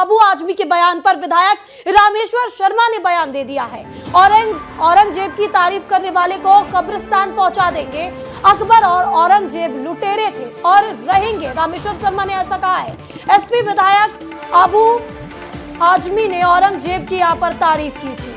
अबू आजमी के बयान पर विधायक रामेश्वर शर्मा ने बयान दे दिया है। औरंगजेब की तारीफ करने वाले को कब्रिस्तान पहुंचा देंगे। अकबर और औरंगजेब लुटेरे थे और रहेंगे, रामेश्वर शर्मा ने ऐसा कहा है। एसपी विधायक अबू आजमी ने औरंगजेब की यहां पर तारीफ की थी।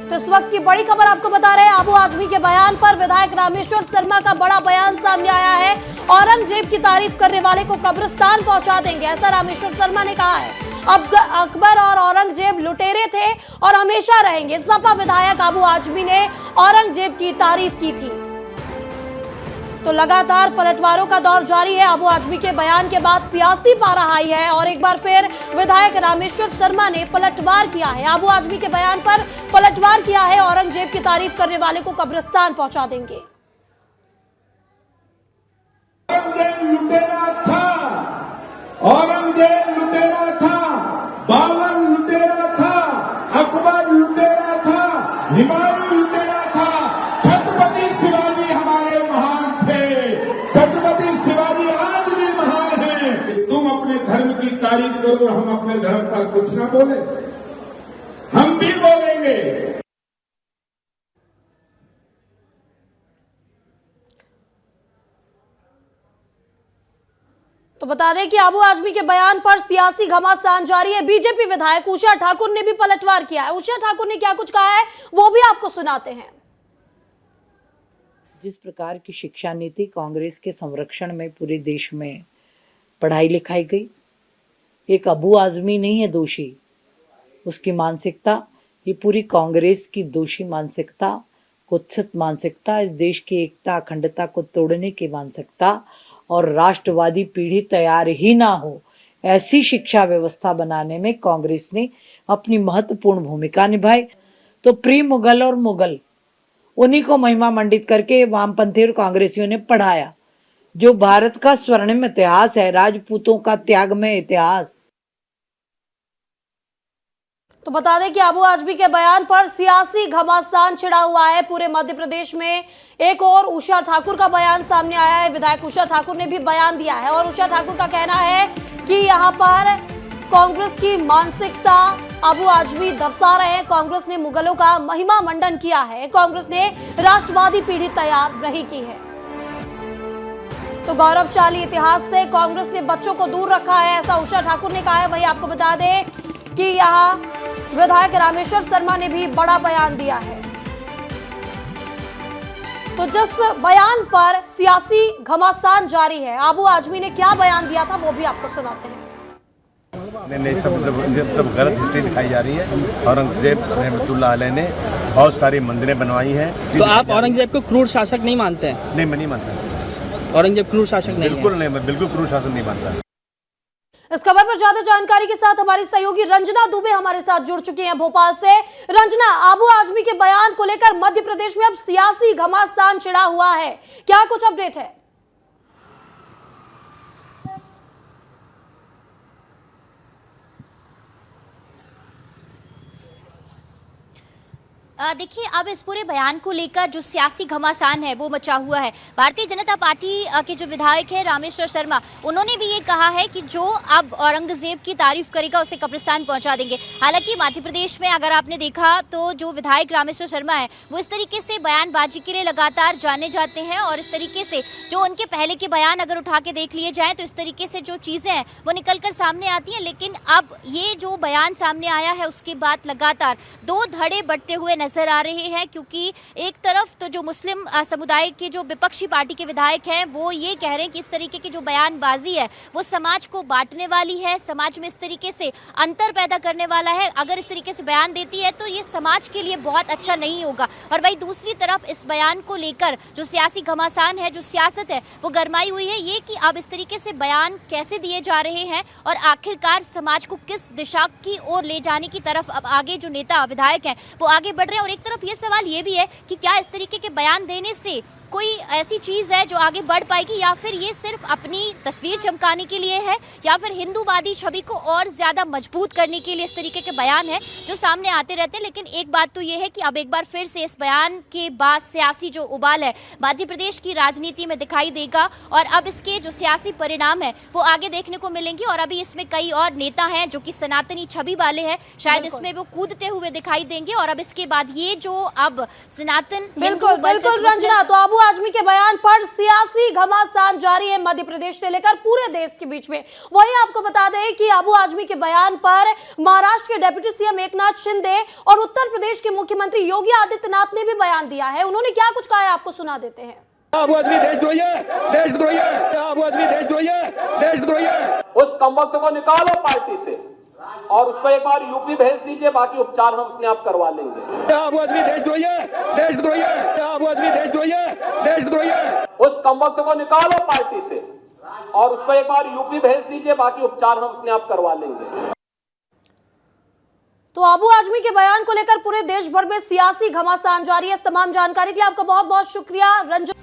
तो इस वक्त की बड़ी खबर आपको बता रहे हैं, अबू आजमी के बयान पर विधायक रामेश्वर शर्मा का बड़ा बयान सामने आया है। औरंगजेब की तारीफ करने वाले को कब्रिस्तान पहुंचा देंगे, ऐसा रामेश्वर शर्मा ने कहा है। अब अकबर और औरंगजेब लुटेरे थे और हमेशा रहेंगे। सपा विधायक अबू आजमी ने औरंगजेब की तारीफ की थी। तो लगातार पलटवारों का दौर जारी है। अबू आजमी के बयान के बाद सियासी पारा हाई है और एक बार फिर विधायक रामेश्वर शर्मा ने पलटवार किया है। अबू आजमी के बयान पर पलटवार किया है। औरंगजेब की तारीफ करने वाले को कब्रिस्तान पहुंचा देंगे। औरंगजेब लुटेरा था, औरंगजेब लुटेरा था, बाबर लुटेरा था, अकबर लुटेरा था, हिमायू लुटेरा था, छत्रपति शिवाजी हमारे महान थे, छत्रपति शिवाजी आज भी महान हैं। तुम अपने धर्म की तारीफ करो, हम अपने धर्म पर कुछ ना बोले, हम भी बोलेंगे। तो बता दें कि अबू आजमी के बयान पर सियासी घमासान जारी है। बीजेपी विधायक उषा ठाकुर ने भी पलटवार किया है। उषा ठाकुर ने क्या कुछ कहा है वो भी आपको सुनाते हैं। जिस प्रकार की शिक्षा नीति कांग्रेस के संरक्षण में पूरे देश में पढ़ाई लिखाई गई, एक अबू आजमी नहीं है दोषी, उसकी मानसिकता, ये पूरी कांग्रेस की दोषी मानसिकता, कुत्सित मानसिकता, इस देश की एकता अखंडता को तोड़ने की मानसिकता और राष्ट्रवादी पीढ़ी तैयार ही ना हो, ऐसी शिक्षा व्यवस्था बनाने में कांग्रेस ने अपनी महत्वपूर्ण भूमिका निभाई। तो प्री मुगल और मुगल उन्हीं को महिमा मंडित करके वामपंथी और कांग्रेसियों ने पढ़ाया। जो भारत का स्वर्णिम इतिहास है, राजपूतों का त्यागमय इतिहास। तो बता दें कि अबू आजमी के बयान पर सियासी घमासान छिड़ा हुआ है पूरे मध्य प्रदेश में। एक और उषा ठाकुर का बयान सामने आया है। विधायक उषा ठाकुर ने भी बयान दिया है और उषा ठाकुर का कहना है कि यहाँ पर कांग्रेस की मानसिकता अबू आजमी दर्शा रहे हैं। कांग्रेस ने मुगलों का महिमा मंडन किया है, कांग्रेस ने राष्ट्रवादी पीढ़ी तैयार नहीं की है। तो गौरवशाली इतिहास से कांग्रेस ने बच्चों को दूर रखा है, ऐसा उषा ठाकुर ने कहा है। वही आपको बता दें कि यहाँ विधायक रामेश्वर शर्मा ने भी बड़ा बयान दिया है। तो जिस बयान पर सियासी घमासान जारी है, अबू आजमी ने क्या बयान दिया था वो भी आपको सुनाते हैं। नहीं, सब गलत हिस्ट्री दिखाई जा रही है। औरंगजेब रहमतुल्लाह अलैह ने बहुत सारी मंदिरें बनवाई हैं। तो आप औरंगजेब को क्रूर शासक नहीं मानते हैं? नहीं, मैं नहीं मानता। औरंगजेब क्रूर शासक नहीं है? बिल्कुल नहीं, मैं बिल्कुल क्रूर शासक नहीं मानता। इस खबर पर ज्यादा जानकारी के साथ हमारी सहयोगी रंजना दुबे हमारे साथ जुड़ चुकी हैं भोपाल से। रंजना, अबू आजमी के बयान को लेकर मध्य प्रदेश में अब सियासी घमासान छिड़ा हुआ है, क्या कुछ अपडेट है? देखिए, अब इस पूरे बयान को लेकर जो सियासी घमासान है वो मचा हुआ है। भारतीय जनता पार्टी के जो विधायक है रामेश्वर शर्मा, उन्होंने भी ये कहा है कि जो अब औरंगजेब की तारीफ करेगा उसे कब्रिस्तान पहुंचा देंगे। हालांकि मध्य प्रदेश में अगर आपने देखा तो जो विधायक रामेश्वर शर्मा है वो इस तरीके से बयानबाजी के लिए लगातार जाने जाते हैं और इस तरीके से जो उनके पहले के बयान अगर उठा के देख लिए जाए तो इस तरीके से जो चीज़ें हैं वो निकल कर सामने आती हैं। लेकिन अब ये जो बयान सामने आया है उसके बाद लगातार दो धड़े बढ़ते हुए नजर आ रहे हैं, क्योंकि एक तरफ तो जो मुस्लिम समुदाय के जो विपक्षी पार्टी के विधायक हैं वो ये कह रहे हैं कि इस तरीके की जो बयानबाजी है वो समाज को बांटने वाली है, समाज में इस तरीके से अंतर पैदा करने वाला है। अगर इस तरीके से बयान देती है तो ये समाज के लिए बहुत अच्छा नहीं होगा। और वहीं दूसरी तरफ इस बयान को लेकर जो सियासी घमासान है, जो सियासत है वो गरमाई हुई है, ये कि अब इस तरीके से बयान कैसे दिए जा रहे हैं और आखिरकार समाज को किस दिशा की ओर ले जाने की तरफ अब आगे जो नेता विधायक हैं वो आगे बढ़ रहे हैं। और एक तरफ ये सवाल ये भी है कि क्या इस तरीके के बयान देने से कोई ऐसी चीज़ है जो आगे बढ़ पाएगी, या फिर ये सिर्फ अपनी तस्वीर चमकाने के लिए है, या फिर हिंदूवादी छवि को और ज़्यादा मजबूत करने के लिए इस तरीके के बयान है जो सामने आते रहते हैं। लेकिन एक बात तो ये है कि अब एक बार फिर से इस बयान के बाद सियासी जो उबाल है मध्य प्रदेश की राजनीति में दिखाई देगा, और अब इसके जो सियासी परिणाम है वो आगे देखने को मिलेंगे। और अभी इसमें कई और नेता हैं जो कि सनातनी छवि वाले हैं, शायद इसमें वो कूदते हुए दिखाई देंगे। और अब इसके बाद ये जो अब सनातन बिल्कुल बिल्कुल रंजना, तो अबू आजमी के बयान पर सियासी घमासान जारी है मध्य प्रदेश से लेकर पूरे देश के बीच में। वही आपको बता दें कि अबू आजमी के बयान पर महाराष्ट्र के डिप्टी सीएम एकनाथ शिंदे और उत्तर प्रदेश के मुख्यमंत्री योगी आदित्यनाथ ने भी बयान दिया है। उन्होंने क्या कुछ कहा है आपको सुना देते हैं। अबू आजमी देशद्रोही है, देशद्रोही है, अबू आजमी देशद्रोही है, देशद्रोही है। उस कमबख्त को निकालो पार्टी से और उसको एक बार यूपी भेज दीजिए, बाकी उपचार हम अपने आप करवा लेंगे। अबू आजमी देशद्रोही है, देशद्रोही है, अबू आजमी देशद्रोही है, देशद्रोही है। उस कमबख्त को निकालो पार्टी से और उसको एक बार यूपी भेज दीजिए, बाकी उपचार हम अपने आप करवा लेंगे। तो अबू आजमी के बयान को लेकर पूरे देश भर में सियासी घमासान जारी है। इस तमाम जानकारी के लिए आपका बहुत बहुत शुक्रिया रंजन।